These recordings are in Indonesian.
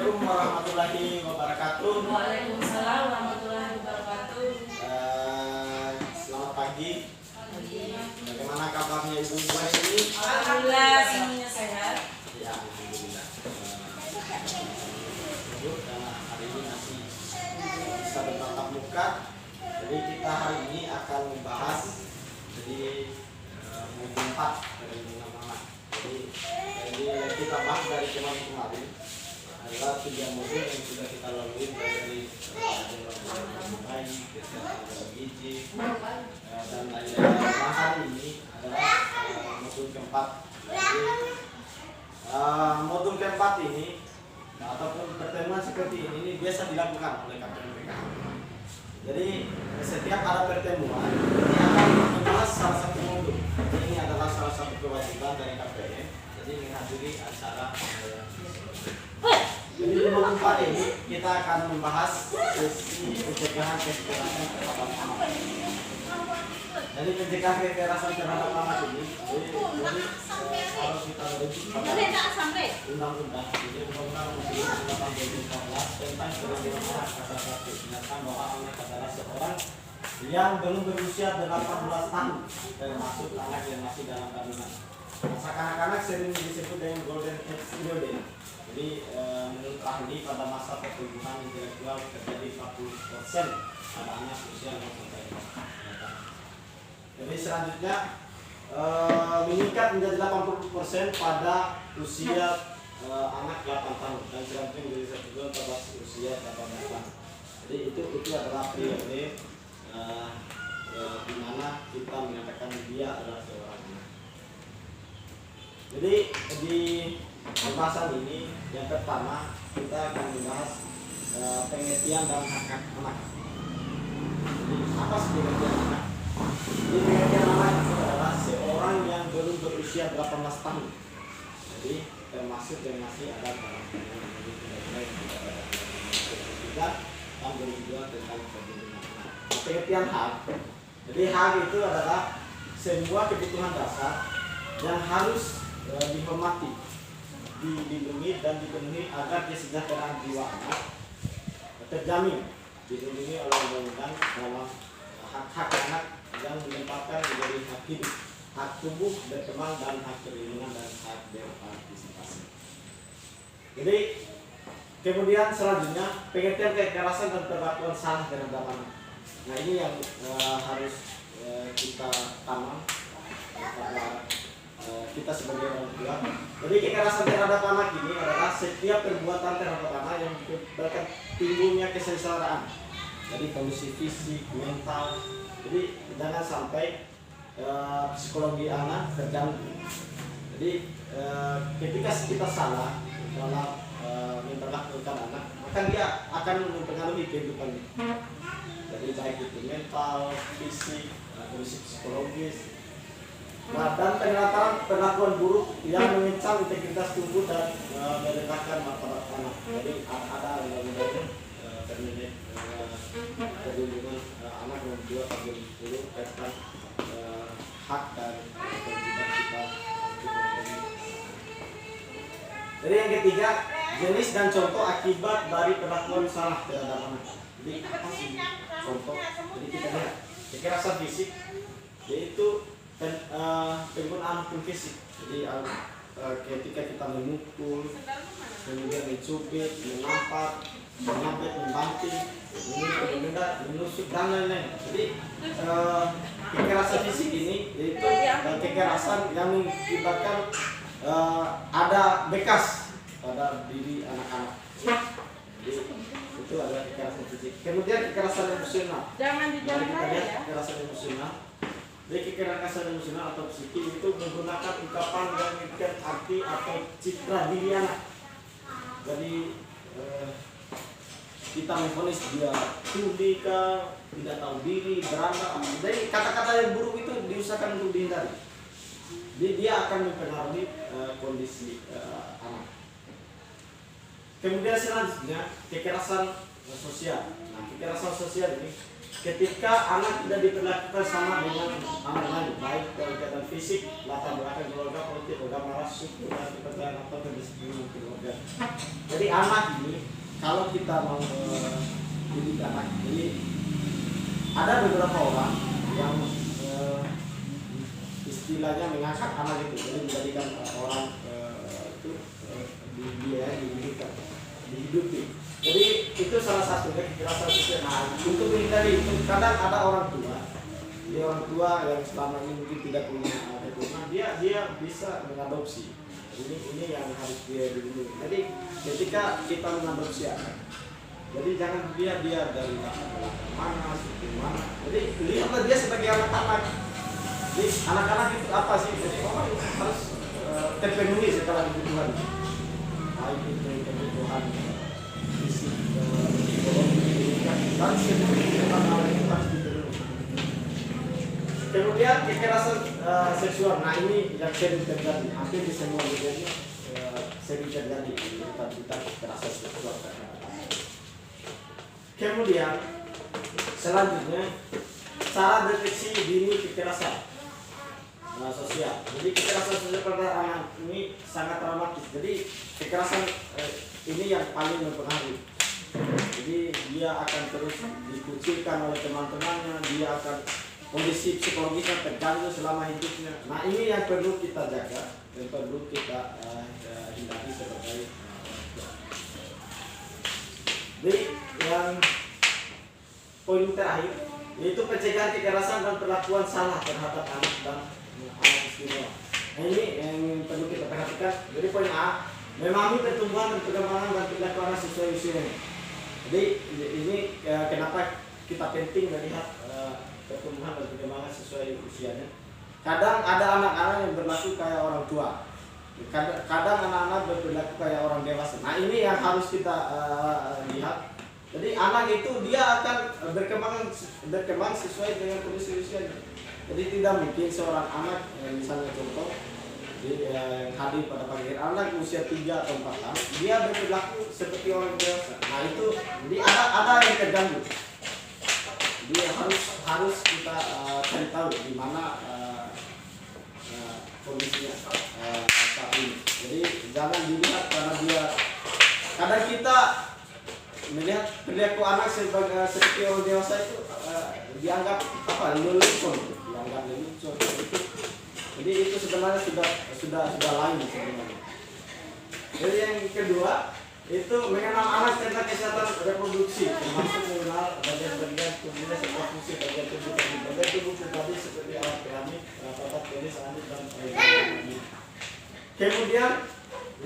Assalamualaikum warahmatullahi wabarakatuh. Waalaikumsalam warahmatullahi wabarakatuh. Selamat pagi. Bagaimana kabarnya Ibu hari ini? Alhamdulillah semuanya sehat. Ya, alhamdulillah. Karena hari ini masih bisa bertatap muka. Jadi kita hari ini akan membahas modul 4 dari mana. Jadi kita bahas dari kemarin adalah 3 modul yang sudah kita lalui dari mulai kesehatan gizi dan lain-lain. Nah, hari ini adalah modul keempat. Jadi modul keempat ini ataupun pertemuan seperti ini biasa dilakukan oleh KPMK. Jadi setiap ada pertemuan ini akan membahas salah satu modul. Ini adalah salah satu kewajiban dari KPM. Jadi menghadiri acara. Jadi di modul 4 ini kita akan membahas sesi pencegahan kekerasan terhadap anak. Jadi pencegahan kekerasan terhadap anak ini, jadi kalau kita lebih undang-undang, jadi undang-undang nomor 18 tentang perlindungan anak pasal 1 menyatakan bahwa anak adalah seorang yang belum berusia 18 tahun, termasuk anak yang masih dalam kandungan. Masa kanak-kanak sering disebut dengan golden age period. Jadi menurut ahli pada masa pertumbuhan intelektual terjadi 40% pada anak usia 0 sampai 4 tahun. Jadi selanjutnya meningkat menjadi 80% pada usia anak 8 tahun dan selanjutnya menjadi 1 tahun pada usia 18 tahun. Jadi itu adalah periode di mana kita menyatakan dia adalah seorang anak. Jadi di pembahasan ini yang pertama kita akan membahas pengertian dan hak anak. Jadi apa sih pengertian anak? Jadi pengertian anak itu adalah seorang yang belum berusia 18 tahun. Jadi termasuk yang masih ada dalam tahun 2002 tentang perlindungan anak. Pengertian hak. Jadi hak itu adalah sebuah kebutuhan dasar yang harus dihormati, dilindungi dan dipenuhi agar kesejahteraan jiwa anak terjamin, dilindungi oleh undang-undang dalam hak-hak anak yang menempatkan menjadi hak hidup, hak tumbuh berkembang dan hak perlindungan dan hak berpartisipasi. Jadi kemudian selanjutnya pengertian kekerasan dan perlakuan salah terhadap anak. Nah ini yang harus kita tanam pada kita sebagai orang tua. Jadi kekerasan terhadap anak ini adalah setiap perbuatan terhadap anak yang menyebabkan timbulnya kesengsaraan. Jadi kondisi fisik, mental. Jadi jangan sampai psikologi anak terganggu. Jadi ketika kita salah dalam memperlakukan anak, maka dia akan mempengaruhi kehidupannya. Jadi baik itu mental, fisik, kondisi psikologis. Nah, dan perlakuan buruk yang mengancam integritas tubuh dan merendahkan martabat anak. Jadi ada undang-undang perlindungan anak nomor 2 tahun 2010 tentang hak dan kewajiban kita. Jadi yang ketiga, jenis dan contoh akibat dari perlakuan salah terhadap anak. Jadi apa sih contoh? Jadi kita lihat kekerasan fisik yaitu penggunaan hukum fisik. Jadi ketika kita memukul, kemudian mencubit, menampak, menyabet, membanting, menusuk dan lain-lain. Jadi kekerasan fisik ini yaitu kekerasan yang mengakibatkan ada bekas pada diri anak-anak. Jadi itu adalah kekerasan fisik. Kemudian kekerasan emosional. Jangan di jalan raya ya. Kekerasan emosional. Jadi kekerasan emosional atau psikis itu menggunakan ungkapan yang memberikan arti atau citra diri anak. Jadi kita memvonis dia tuli, tidak tahu diri, beranda. Jadi kata-kata yang buruk itu diusahakan untuk dihindari. Jadi dia akan mempengaruhi kondisi anak. Kemudian selanjutnya kekerasan sosial. Nah, kekerasan sosial ini ketika anak tidak diperlakukan sama dengan anak lain, baik kegiatan fisik, latar belakang keluarga, politik, agama, ras, suku, dan kepercayaan atau kedisiplinan keluarga. Jadi anak ini kalau kita mau didik anak, jadi ada beberapa orang yang istilahnya mengangkat anak itu, jadi menjadikan orang itu dihidupi. Jadi itu salah satunya kekerasan seksual. Nah, untuk menghindari itu kadang ada orang tua, yang selama ini mungkin tidak punya keturunan, dia bisa mengadopsi. Ini yang harus dia dilindungi. Jadi ketika kita mengadopsi anak, jadi jangan dia dari latar belakang mana, suku mana. Jadi lihatlah dia sebagai anak-anak. Jadi anak-anak itu apa sih? Jadi orang harus terpenuhi setelah kebutuhan. Baik itu kebutuhan fisik, psikologi, dan kebutuhan hal itu harus dipenuhi. Kemudian kekerasan seksual. Nah ini yang sering terjadi. Hampir di semua negara sering terjadi kita kekerasan seksual. Kemudian selanjutnya cara deteksi dini kekerasan sosial. Jadi kekerasan sosial pada anak ini sangat dramatis. Jadi kekerasan ini yang paling mempengaruhi. Jadi dia akan terus dikucilkan oleh teman-temannya, dia akan kondisi psikologisnya terganggu selama hidupnya. Nah ini yang perlu kita jaga dan perlu kita hindari sebagai Jadi yang poin terakhir yaitu pencegahan kekerasan dan perlakuan salah terhadap anak dan anak istimewa. Nah ini yang perlu kita perhatikan. Jadi poin A, memahami pertumbuhan dan perkembangan dan perilaku anak sesuai usianya. Jadi ini kenapa kita penting melihat pertumbuhan dan perkembangan sesuai usianya. Kadang ada anak-anak yang berlaku kayak orang tua. Kadang anak-anak berperilaku kayak orang dewasa. Nah ini yang harus kita lihat. Jadi anak itu dia akan berkembang sesuai dengan kondisi usianya. Jadi tidak mungkin seorang anak, misalnya contoh yang hadir pada pagi hari, anak usia 3 atau 4 tahun, dia berperilaku seperti orang dewasa. Nah itu, jadi ada yang terganggu. Jadi harus kita cari tahu di mana kondisinya saat ini. Jadi jangan dilihat karena dia. Kadang kita melihat perilaku anak seperti orang dewasa itu dianggap lelucon, Jadi itu sebenarnya sudah lain sebenarnya. Jadi yang kedua itu mengenal anak tentang kesehatan reproduksi, termasuk mengenal bagian-bagian tubuhnya serta fungsi bagian tubuh pribadi seperti alat kelamin, otot, penis, rambut dan lain-lain. Kemudian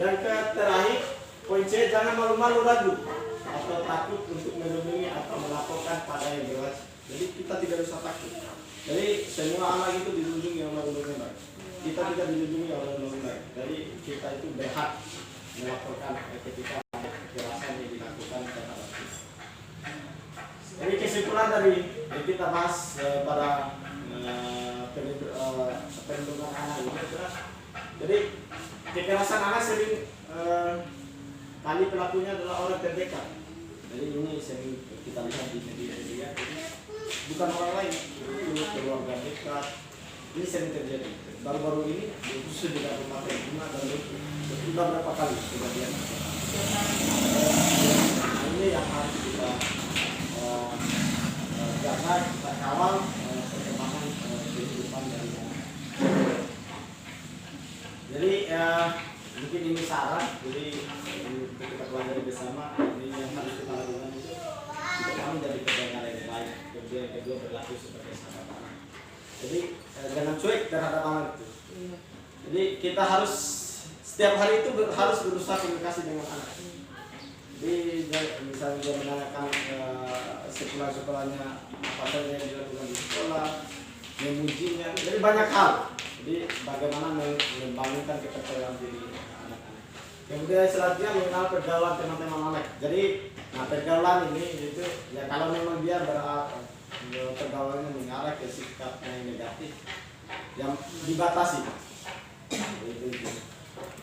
yang terakhir poin C, jangan malu-malu ragu atau takut untuk melindungi atau melaporkan pada yang dewasa. Jadi kita tidak usah takut. Jadi semua anak itu dilindungi oleh undang-undang. Kita tidak dilindungi oleh undang-undang. Jadi kita itu berhak melaporkan ketika kekerasan yang dilakukan terhadap kita. Jadi kesimpulan dari kita bahas pada perlindungan anak ini adalah, jadi kekerasan anak sering kali pelakunya adalah orang terdekat. Jadi ini sering kita lihat di media, bukan orang lain, itu keluarga dekat. Ini sering terjadi. Baru-baru ini khusus di Kabupaten Bunga dan sudah berapa kali kejadian. Nah, ini yang harus kita jaga, kita kawal perkembangan kehidupan dari anak. Jadi mungkin ini saran, jadi kita pelajari bersama. Ini yang harus kita lakukan itu kita menjadi pendengar yang baik. Kemudian yang kedua berlaku sebagai sahabat anak. Jadi jangan cuek terhadap anak itu. Jadi kita harus setiap hari itu harus berusaha komunikasi dengan anak. Jadi misalnya dia menanyakan sekolah-sekolahnya apa saja yang dilakukan di sekolah, memujinya, jadi banyak hal. Jadi bagaimana membangunkan kepercayaan diri anak-anak. Kemudian selanjutnya mengenal pergaulan teman-teman anak. Jadi pergaulan ini itu ya kalau memang dia pergaulannya mengarah ke sikap yang negatif, yang dibatasi.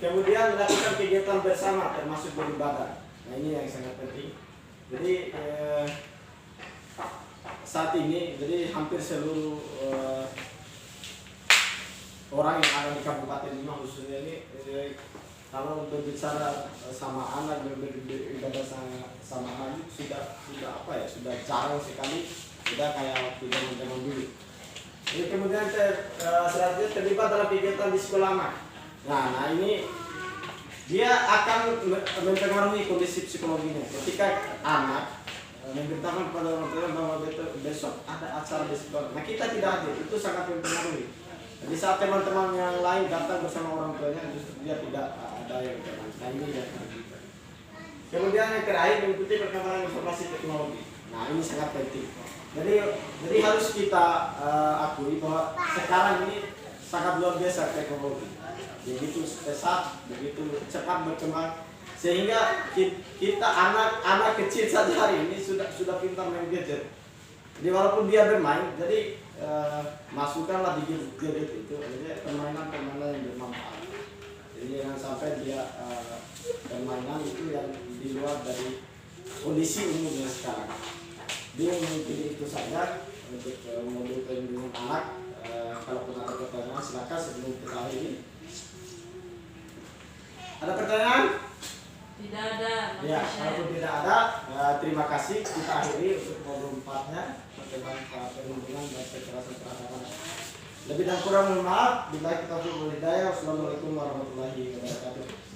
Kemudian melakukan kegiatan bersama termasuk beribadah. Nah ini yang sangat penting. Jadi saat ini, jadi hampir seluruh orang yang ada di Kabupaten Bima khususnya ini, kalau berbicara sama anak, beribadah sama anak sudah apa ya, sudah jarang sekali, sudah kayak waktu zaman dulu. Jadi kemudian selanjutnya terlibat dalam kegiatan di sekolah anak. Nah ini dia akan mempengaruhi kondisi psikologinya. Ketika anak memberitakan kepada orang tua bahwa besok ada acara di sekolah, nah kita tidak hadir, itu sangat mempengaruhi. Jadi saat teman-teman yang lain datang bersama orang tuanya, justru dia tidak ada yang datang. Nah ini yang kemudian yang terakhir, mengikuti perkembangan informasi teknologi. Nah ini sangat penting. Jadi harus kita akui bahwa sekarang ini sangat luar biasa teknologi. Begitu pesat, begitu cepat berkembang, sehingga kita anak kecil saja hari ini sudah pintar main gadget. Jadi walaupun dia bermain, jadi masukkanlah di gadget itu, jadi permainan yang bermanfaat. Jadi jangan sampai dia permainan itu yang di luar dari kondisi umumnya sekarang. Dia mengikuti itu saja untuk modul perlindungan anak. Kalau pun ada pertanyaan silakan sebelum kita akhiri. Ada pertanyaan? Tidak ada. Ya, kalau tidak ada, terima kasih. Kita akhiri untuk modul 4-nya tentang perlindungan dan kekerasan terhadap anak. Lebih dan kurang mohon maaf. Bila kita berhidayah. Wassalamualaikum warahmatullahi wabarakatuh.